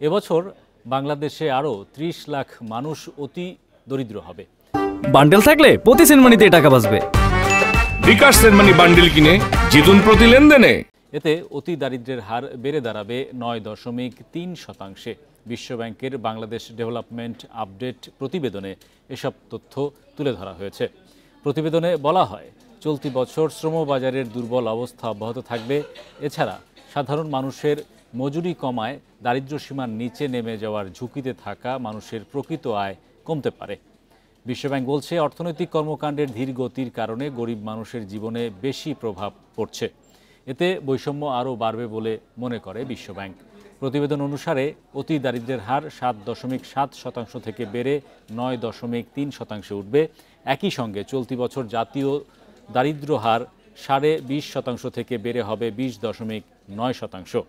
এবছর বাংলাদেশে আরও ৩০ লাখ মানুষ অতি দরিদ্র হবে। বান্ডেল থাকলে প্রতি সেনমানিতে টাকা বাঁচবে। বিকাশ সেনমানি বান্ডেল কিনে জিতুন প্রতি লেনদেনে। এতে অতি দারিদ্র্যের হার বেড়ে দাঁড়াবে ৯.৩%। বিশ্বব্যাংকের বাংলাদেশ ডেভেলপমেন্ট আপডেট প্রতিবেদনে এসব তথ্য তুলে ধরা হয়েছে। প্রতিবেদনে বলা হয়, চলতি বছর শ্রমবাজারের দুর্বল অবস্থা অব্যাহত থাকবে। এছাড়া সাধারণ মানুষের মজুরি কমায় দারিদ্র্যসীমার নিচে নেমে যাওয়ার ঝুঁকিতে থাকা মানুষের প্রকৃত আয় কমতে পারে। বিশ্বব্যাংক বলছে, অর্থনৈতিক কর্মকাণ্ডের ধীর গতির কারণে গরিব মানুষের জীবনে বেশি প্রভাব পড়ছে। এতে বৈষম্য আরও বাড়বে বলে মনে করে বিশ্বব্যাংক। প্রতিবেদন অনুসারে অতি দারিদ্র্যের হার ৭.৭% থেকে বেড়ে ৯.৩% উঠবে। একই সঙ্গে চলতি বছর জাতীয় দারিদ্র্য হার ২.৫% থেকে বেড়ে হবে ২০.৯%।